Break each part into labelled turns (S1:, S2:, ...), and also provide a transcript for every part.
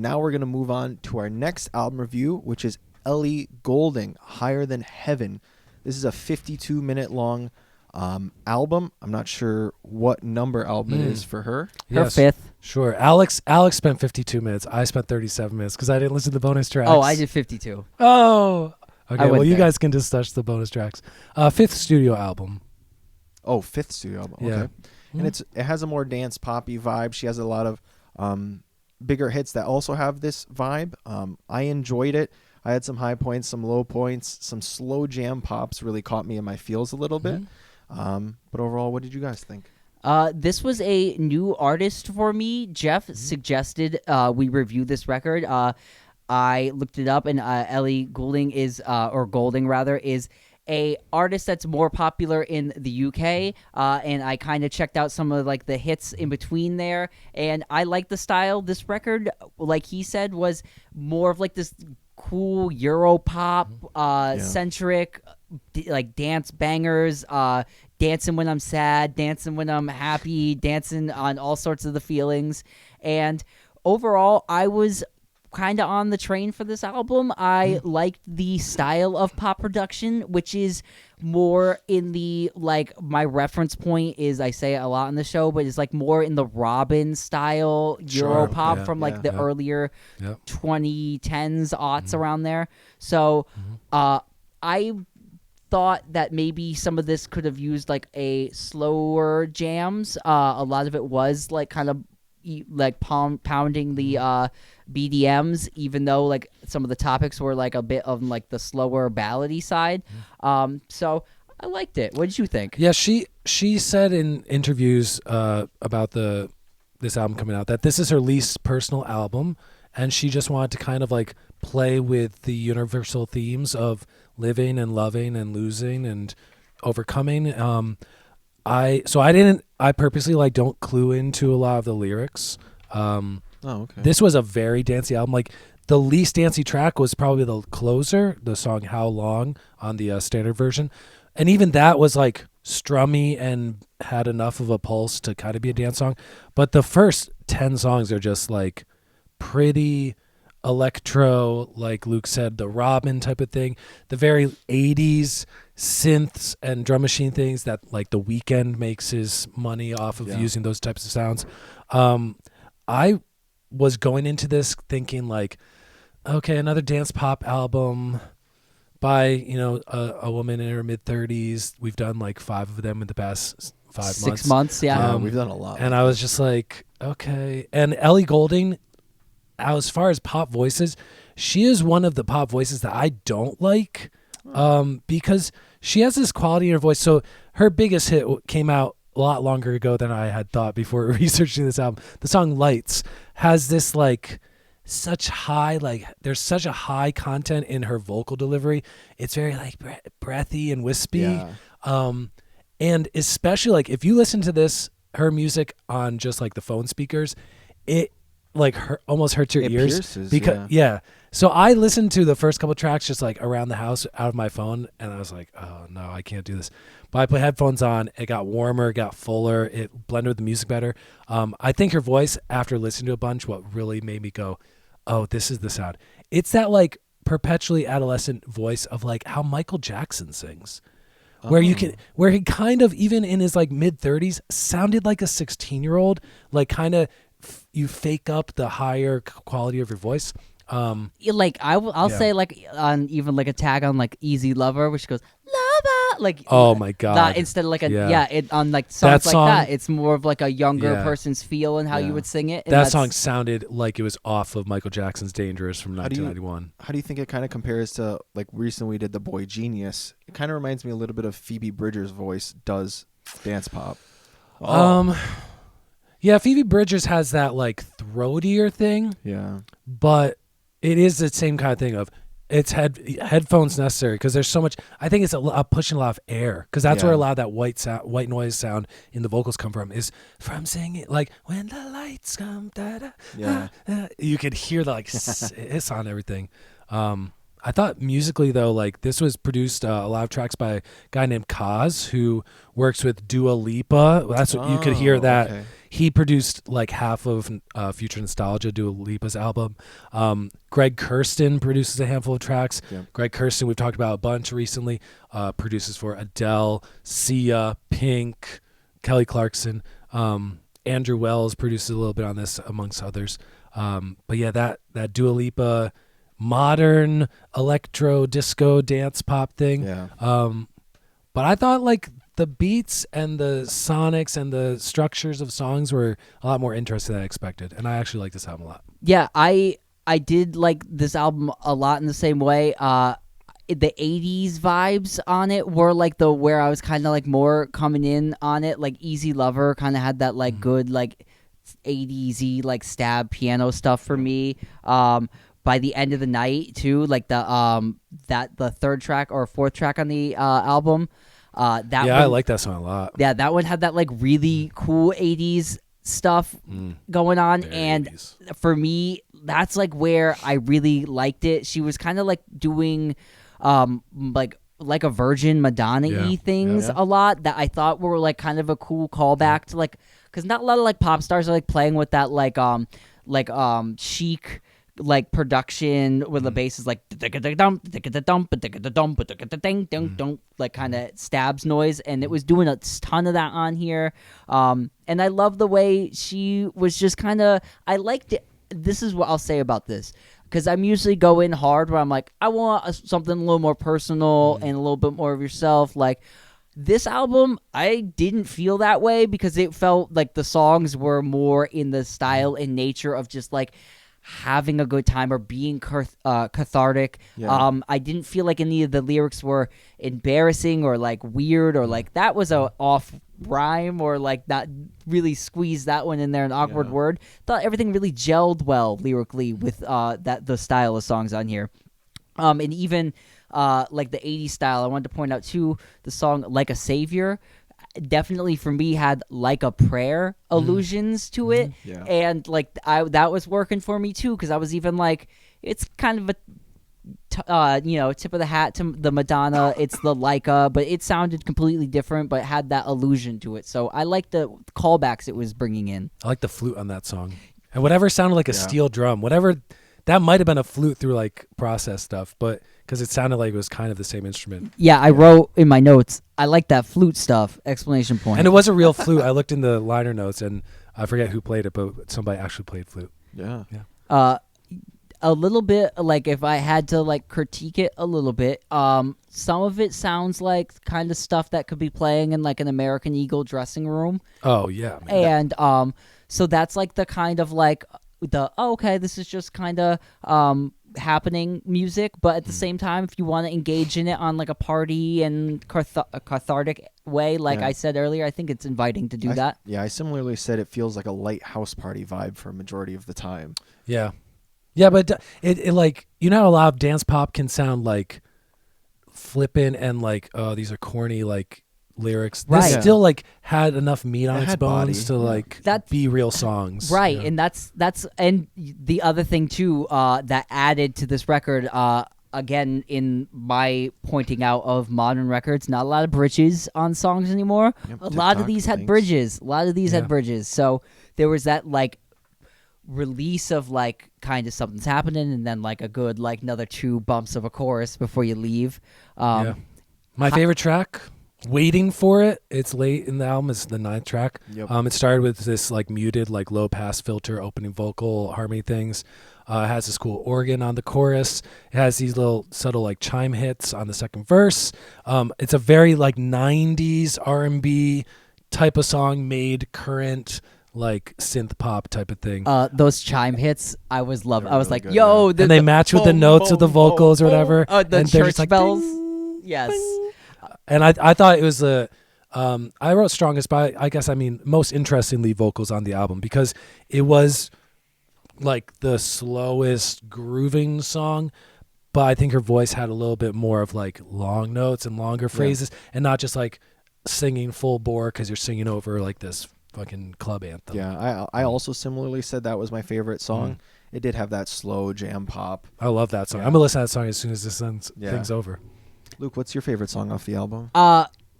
S1: now we're going to move on to our next album review, which is Ellie Goulding, Higher Than Heaven. This is a 52-minute long album. I'm not sure what number album it is for her.
S2: Her
S3: Yes,
S2: fifth.
S3: Sure. Alex spent 52 minutes. I spent 37 minutes because I didn't listen to the bonus tracks.
S2: Oh, I did 52.
S3: Oh. Okay, well, you
S2: there.
S3: guys can discuss the bonus tracks. Fifth studio album.
S1: Oh, fifth studio album.
S3: Yeah.
S1: Okay. And it has a more dance poppy vibe. She has a lot of bigger hits that also have this vibe. I enjoyed it. I had some high points, some low points, some slow jam pops really caught me in my feels a little bit. But overall, what did you guys think?
S2: This was a new artist for me. Jeff suggested we review this record. I looked it up, and Ellie Goulding is a artist that's more popular in the UK, and I kind of checked out some of like the hits in between there, and I like the style. This record, like he said, was more of like this cool Euro pop centric, like dance bangers, dancing when I'm sad, dancing when I'm happy, dancing on all sorts of the feelings, and overall, I was kind of on the train for this album. I liked the style of pop production, which is more in the, like, my reference point is, I say it a lot on the show, but it's like more in the Robin style Euro pop from like the earlier 2010s, aughts around there. So I thought that maybe some of this could have used like a slower jams. A lot of it was like kind of like pounding the BDMs, even though like some of the topics were like a bit of like the slower ballady side. So I liked it. What did you think?
S3: Yeah, she said in interviews about this album coming out that this is her least personal album, and she just wanted to kind of like play with the universal themes of living and loving and losing and overcoming. I purposely like don't clue into a lot of the lyrics.
S1: Okay.
S3: This was a very dancey album. Like the least dancey track was probably the closer, the song "How Long" on the standard version, and even that was like strummy and had enough of a pulse to kind of be a dance song. But the first 10 songs are just like pretty electro, like Luke said, the Robin type of thing, the very 80s synths and drum machine things that like The Weeknd makes his money off of using those types of sounds. I was going into this thinking like, okay, another dance pop album by, a woman in her mid 30s. We've done like 5 of them in the past 5 months.
S2: 6 months, yeah.
S1: We've done a lot.
S3: And I was just like, okay. And Ellie Goulding, as far as pop voices, she is one of the pop voices that I don't like, because she has this quality in her voice. So her biggest hit came out a lot longer ago than I had thought before researching this album. The song Lights has this like such high, like there's such a high content in her vocal delivery. It's very like breathy and wispy.
S1: Yeah.
S3: And especially like if you listen to her music on just like the phone speakers, it like almost hurts your ears.
S1: Pierces,
S3: because so I listened to the first couple tracks just like around the house out of my phone, and I was like, oh no, I can't do this. But I put headphones on, it got warmer, it got fuller, it blended with the music better. I think her voice, after listening to a bunch, what really made me go, oh, this is the sound. It's that like perpetually adolescent voice of like how Michael Jackson sings. Where he kind of, even in his like mid 30s, sounded like a 16-year-old, like kind of you fake up the higher quality of your voice.
S2: Like I'll say like on even like a tag on like Easy Lover, which goes Lover, like
S3: oh my god,
S2: that instead of like on like songs like that, it's more of like a younger person's feel and how you would sing it. And
S3: that song sounded like it was off of Michael Jackson's Dangerous from 1991.
S1: How do you think it kind of compares to like recently we did The Boy Genius? It kind of reminds me a little bit of Phoebe Bridgers' voice does dance pop.
S3: Yeah, Phoebe Bridgers has that like throatier thing.
S1: Yeah,
S3: but it is the same kind of thing of it's headphones necessary because there's so much. I think it's pushing a lot of air because that's where a lot of that white noise sound in the vocals come from, is from singing like when the lights come. You could hear the like hiss on everything. I thought musically though, like this was produced a lot of tracks by a guy named Kaz who works with Dua Lipa. That's what you could hear that.
S1: Okay.
S3: he produced like half of Future Nostalgia, Dua Lipa's album. Greg Kurstin produces a handful of tracks.
S1: Yeah.
S3: Greg Kurstin, we've talked about a bunch recently, produces for Adele, Sia, Pink, Kelly Clarkson. Andrew Wells produces a little bit on this, amongst others. But yeah, that Dua Lipa modern electro disco dance pop thing.
S1: Yeah.
S3: But I thought like the beats and the sonics and the structures of songs were a lot more interesting than I expected, and I actually like this album a lot.
S2: Yeah, I did like this album a lot in the same way. The 80s vibes on it were like where I was kind of like more coming in on it. Like Easy Lover kind of had that like good like 80s-y like stab piano stuff for me. By the end of the night too, like the third track or fourth track on the album. I
S3: like that song a lot.
S2: Yeah, that one had that like really cool 80s stuff going on,
S3: Very
S2: and
S3: 80s.
S2: for me, that's like where I really liked it. She was kind of like doing like a Virgin Madonna-y things a lot that I thought were like kind of a cool callback to like, because not a lot of like pop stars are like playing with that like chic like production where the bass is like like kind of stabs noise, and it was doing a ton of that on here. And I love the way she was just kind of, I liked it. This is what I'll say about this, because I'm usually going hard where I'm like, I want something a little more personal and a little bit more of yourself. Like this album, I didn't feel that way, because it felt like the songs were more in the style and nature of just like having a good time or being cathartic.
S1: Yeah.
S2: I didn't feel like any of the lyrics were embarrassing or like weird or like that was a off rhyme or like not really squeezed that one in there, an awkward word. Thought everything really gelled well lyrically with the style of songs on here. And even like the 80s style, I wanted to point out too, the song Like a Savior definitely for me had like a prayer allusions to it.
S1: Yeah.
S2: And like that was working for me too, because I was even like, it's kind of a tip of the hat to the Madonna. It's the Leica, but it sounded completely different, but had that allusion to it. So I like the callbacks it was bringing in.
S3: I like the flute on that song, and whatever sounded like a steel drum, whatever that might have been a flute through like process stuff, but because it sounded like it was kind of the same instrument.
S2: Yeah, I wrote in my notes, I like that flute stuff, exclamation point.
S3: And it was a real flute. I looked in the liner notes, and I forget who played it, but somebody actually played flute.
S1: Yeah.
S2: A little bit, like if I had to like critique it a little bit, some of it sounds like kind of stuff that could be playing in like an American Eagle dressing room.
S3: Oh yeah, man.
S2: And so that's like the kind of like okay, this is just kind of happening music, but at the same time, if you want to engage in it on like a party and a cathartic way, like I said earlier, I think it's inviting to do that.
S1: Yeah, I similarly said it feels like a light house party vibe for a majority of the time.
S3: Yeah, but it like, you know how a lot of dance pop can sound like flippant and like, oh, these are corny like lyrics.
S2: Right.
S3: This still like had enough meat on
S1: It
S3: its
S1: had
S3: bones
S1: body.
S3: to like be real songs.
S2: Right,
S3: Yeah.
S2: and that's and the other thing too that added to this record, again in my pointing out of modern records, not a lot of bridges on songs anymore.
S1: Yep,
S2: A lot of
S1: TikTok,
S2: these had
S1: thanks.
S2: bridges. A lot of these
S3: Yeah.
S2: had bridges. So there was that like release of like kind of something's happening, and then like a good like another 2 bumps of a chorus before you leave.
S3: Yeah. My favorite track, Waiting for It, it's late in the album, is the 9th track.
S1: Yep.
S3: It started with this like muted like low pass filter opening vocal harmony things. It has this cool organ on the chorus. It has these little subtle like chime hits on the second verse. It's a very like 90s R&B type of song made current, like synth pop type of thing.
S2: Those chime hits, I was loving.
S1: They're
S2: I was
S1: really
S2: like,
S1: good,
S2: yo,
S3: And they match with the
S2: boom,
S3: notes of the
S2: boom,
S3: vocals or
S2: boom,
S3: whatever.
S2: boom. The
S3: and they're
S2: church
S3: just like,
S2: bells.
S3: ding,
S2: Yes.
S3: ding. And I thought it was I wrote strongest, but I guess I mean most interestingly vocals on the album, because it was like the slowest grooving song, but I think her voice had a little bit more of like long notes and longer phrases, and not just like singing full bore because you're singing over like this fucking club anthem.
S1: Yeah, I also similarly said that was my favorite song. It did have that slow jam pop.
S3: I love that song.
S1: Yeah.
S3: I'm gonna listen to that song as soon as this thing's over.
S1: Luke, what's your favorite song off the album?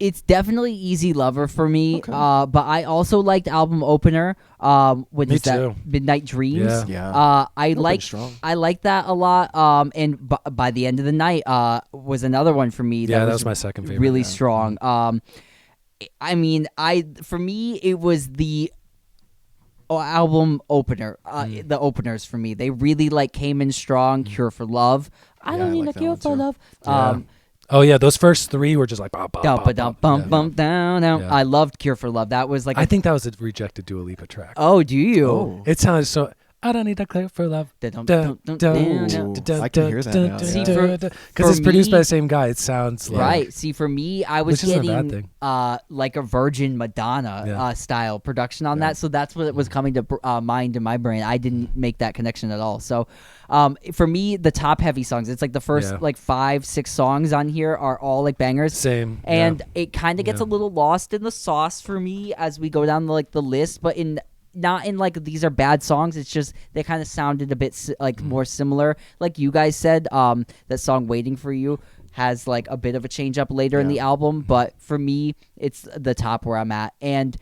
S2: It's definitely Easy Lover for me.
S1: Okay.
S2: But I also liked album opener. What
S3: Me
S2: is that?
S3: too.
S2: Midnight Dreams.
S1: Yeah.
S2: I
S1: Opened
S2: like
S1: strong.
S2: I like that a lot. And by the end of the night, was another one for me.
S3: Yeah, that was my second favorite.
S2: Really
S3: Yeah.
S2: strong. I mean, for me it was the album opener. The openers for me, they really like came in strong. Cure for Love. I
S1: Yeah,
S2: don't
S1: I
S2: need
S1: like
S2: a
S1: that
S2: cure
S1: one
S2: for
S1: too.
S2: love.
S3: Yeah. Oh yeah, those first three were just like bop, bop, bop, bop.
S2: Bum bum
S3: Yeah.
S2: bum down.
S3: Yeah.
S2: I loved Cure for Love. That was like
S3: I think that was a rejected Dua Lipa track.
S2: oh, do you?
S1: Oh.
S3: It sounded so. I don't need a clear for love.
S2: Dun,
S3: Dun,
S2: dun,
S3: dun,
S2: dun,
S1: dun. I can hear that now,
S2: See,
S1: yeah.
S3: because it's
S2: for
S3: produced by
S2: me-
S3: the same guy. It sounds like
S2: Right. See, for me, I was
S3: Which isn't a bad
S2: getting
S3: thing.
S2: like a Virgin Madonna
S3: Yeah.
S2: style production on
S1: Yeah.
S2: that, so that's what was coming to mind in my brain. I didn't make that connection at all. So, for me, the top heavy songs, it's like the first
S3: Yeah.
S2: like 5-6 songs on here are all like bangers.
S3: same.
S2: And
S3: yeah.
S2: it kind of gets
S3: Yeah.
S2: a little lost in the sauce for me as we go down the list, but not in like these are bad songs. It's just they kind of sounded a bit more similar. Like you guys said, that song "Waiting for You" has like a bit of a change up later in
S1: Yeah.
S2: the album, but for me, it's the top where I'm at. And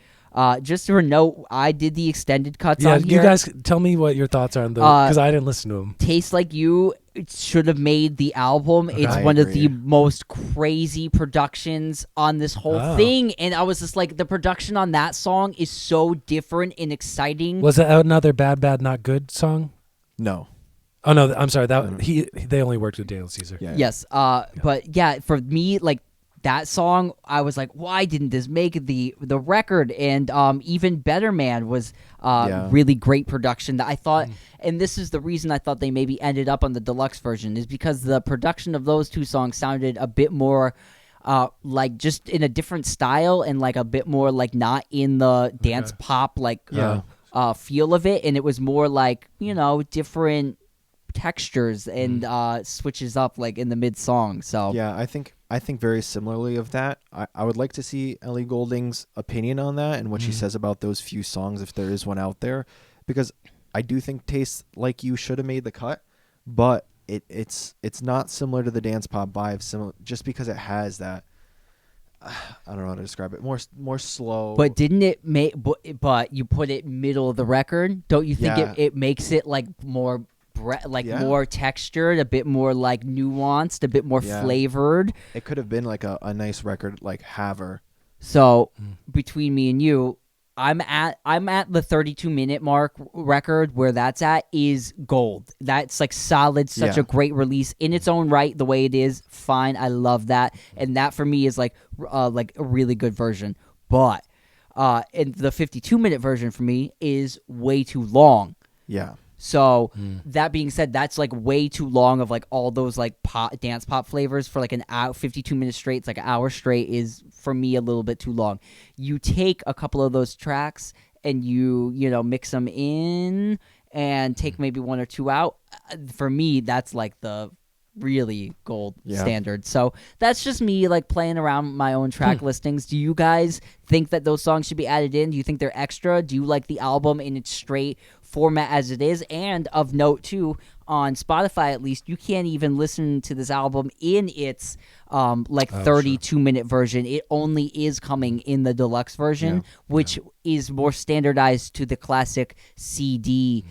S2: just for a note, I did the extended cuts
S3: Yeah,
S2: on here.
S3: you guys tell me what your thoughts are on those because I didn't listen to them.
S2: Taste Like You, it should have made the album. It's
S1: I
S2: one of
S1: agree.
S2: the most crazy productions on this whole
S3: Oh.
S2: thing. And I was just like, the production on that song is so different and exciting.
S3: Was it another Bad Bad Not Good song?
S1: No.
S3: Oh no, I'm sorry. That they only worked with Daniel Caesar.
S1: Yeah.
S2: Yes. But yeah, for me, like that song, I was like, why didn't this make the record? And even Better Man was really great production that I thought, and this is the reason I thought they maybe ended up on the deluxe version, is because the production of those two songs sounded a bit more like just in a different style and like a bit more like not in the dance pop like feel of it, and it was more like, you know, different textures and switches up like in the mid song. So
S1: Yeah, I think very similarly of that. I would like to see Ellie Goulding's opinion on that and what she says about those few songs, if there is one out there, because I do think Taste Like You should have made the cut, but it's not similar to the dance pop vibe, just because it has that. I don't know how to describe it. More slow.
S2: but didn't it make but you put it middle of the record, don't you think
S1: Yeah.
S2: it makes it like more
S1: Yeah.
S2: more textured, a bit more like nuanced, a bit more
S1: Yeah.
S2: flavored?
S1: It could have been like a nice record like Haver.
S2: So between me and you, I'm at the 32-minute mark record. Where that's at is gold. That's like solid, such
S1: Yeah.
S2: a great release in its own right. The way it is, fine. I love that, and that for me is like a really good version. But and the 52-minute version for me is way too long.
S1: Yeah.
S2: So that being said, that's like way too long of like all those like dance pop flavors for like an hour, 52 minutes straight. It's like an hour straight is for me a little bit too long. You take a couple of those tracks and you mix them in and take maybe one or two out. For me, that's like the really gold standard. So that's just me like playing around my own track listings. Do you guys think that those songs should be added in? Do you think they're extra? Do you like the album in its straight format as it is? And of note too, on Spotify at least, you can't even listen to this album in its 32-minute version. It only is coming in the deluxe version, which is more standardized to the classic CD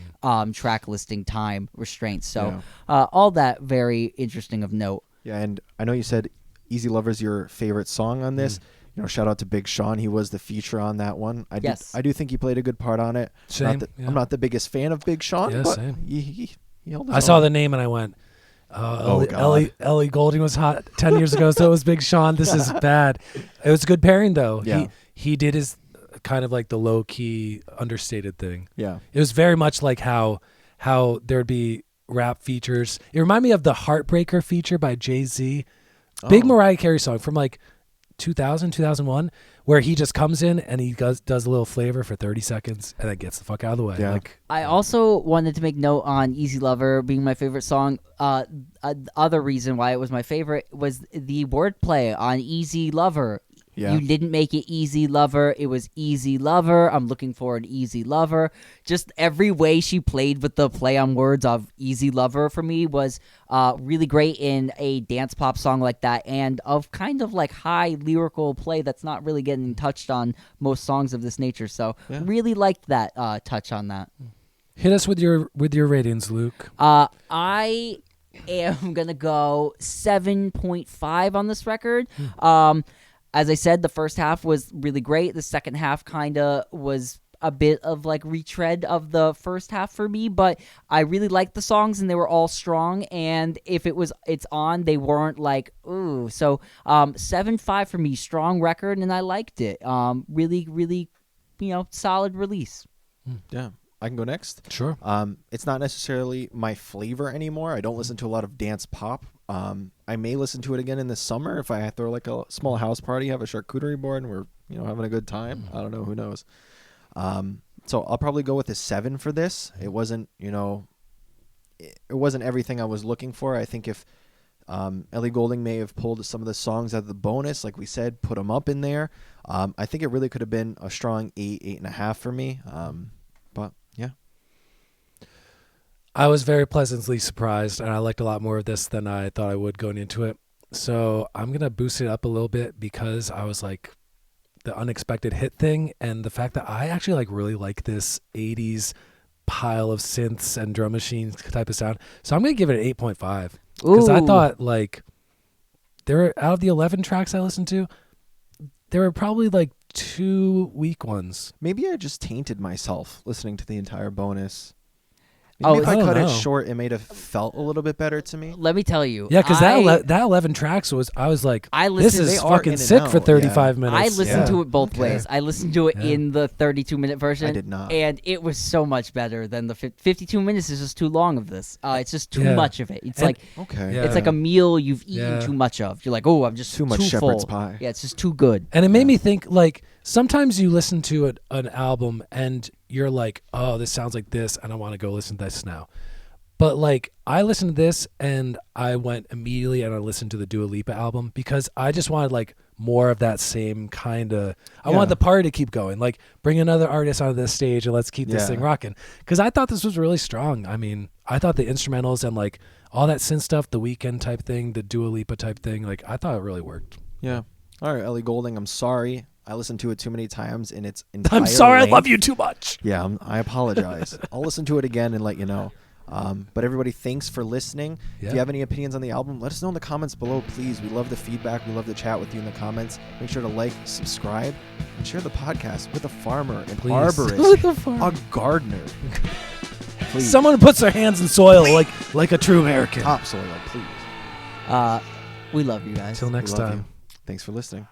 S2: track listing time restraints. So all that very interesting of note.
S1: Yeah, and I know you said Easy Lover's your favorite song on this. You know, shout out to Big Sean. He was the feature on that one. I do think he played a good part on it.
S3: Same,
S1: I'm not the biggest fan of Big Sean,
S3: Yeah,
S1: but
S3: same.
S1: he held his
S3: I saw
S1: own.
S3: the name and I went,
S1: Oh, God.
S3: Ellie Goulding was hot 10 years ago, so it was Big Sean. This is bad. It was a good pairing, though.
S1: Yeah.
S3: He did his kind of like the low-key, understated thing.
S1: Yeah.
S3: It was very much like how there'd be rap features. It reminded me of the Heartbreaker feature by Jay-Z. Big Mariah Carey song from like 2000, 2001, where he just comes in and he does a little flavor for 30 seconds and then gets the fuck out of the way.
S1: Yeah.
S3: Like,
S2: I also wanted to make note on Easy Lover being my favorite song. Other reason why it was my favorite was the wordplay on Easy Lover.
S1: Yeah.
S2: You didn't make it easy lover. It was easy lover. I'm looking for an easy lover. Just every way she played with the play on words of easy lover for me was really great in a dance pop song like that, and of kind of like high lyrical play that's not really getting touched on most songs of this nature. So really liked that touch on that.
S3: Hit us with your ratings, Luke.
S2: I am gonna go 7.5 on this record. As I said, the first half was really great. The second half kind of was a bit of like retread of the first half for me, but I really liked the songs and they were all strong. And if it's on, they weren't like, ooh. So 7.5 for me, strong record, and I liked it. Really, really, solid release.
S1: Yeah. I can go next.
S3: Sure.
S1: It's not necessarily my flavor anymore. I don't listen to a lot of dance pop. I may listen to it again in the summer if I throw like a small house party, have a charcuterie board, and we're having a good time. I don't know, who knows. So I'll probably go with a 7 for this. It wasn't it wasn't everything I was looking for. I think if Ellie Goulding may have pulled some of the songs out of the bonus, like we said, put them up in there. I think it really could have been a strong 8.5 for me. But yeah.
S3: I was very pleasantly surprised, and I liked a lot more of this than I thought I would going into it. So I'm going to boost it up a little bit because I was like the unexpected hit thing and the fact that I actually really like this 80s pile of synths and drum machines type of sound. So I'm going to give it an 8.5 because I thought there were, out of the 11 tracks I listened to, there were probably 2 weak ones.
S1: Maybe I just tainted myself listening to the entire bonus. Maybe if I cut it short, it may have felt a little bit better to me.
S2: Let me tell you.
S3: Yeah, because that 11 tracks I was like, this is fucking sick for 35 minutes.
S2: I listened to it both ways. I listened to it in the 32-minute version.
S1: I did not.
S2: And it was so much better than the 52 minutes is just too long of this. It's just too much of it. It's it's like a meal you've eaten too much of. You're like, oh, I'm just
S1: too much shepherd's
S2: full.
S1: pie.
S2: Yeah, it's just too good.
S3: And it made me think sometimes you listen to an album and you're like, oh, this sounds like this, and I want to go listen to this now. But I listened to this and I went immediately and I listened to the Dua Lipa album because I just wanted more of that same kind of. I wanted the party to keep going. Bring another artist onto this stage and let's keep this thing rocking. Because I thought this was really strong. I mean, I thought the instrumentals and all that synth stuff, the Weeknd type thing, the Dua Lipa type thing, I thought it really worked.
S1: Yeah. All right, Ellie Goulding, I'm sorry. I listened to it too many times in its entire
S3: I'm sorry,
S1: length.
S3: I love you too much.
S1: Yeah, I apologize. I'll listen to it again and let you know. But everybody, thanks for listening.
S3: Yeah.
S1: If you have any opinions on the album, let us know in the comments below, please. We love the feedback. We love to chat with you in the comments. Make sure to like, subscribe, and share the podcast with a farmer, an arborist, a gardener. Please.
S3: Someone who puts their hands in soil like a true American.
S1: Topsoil, please.
S2: We love you guys.
S3: Till next time.
S1: Thanks for listening.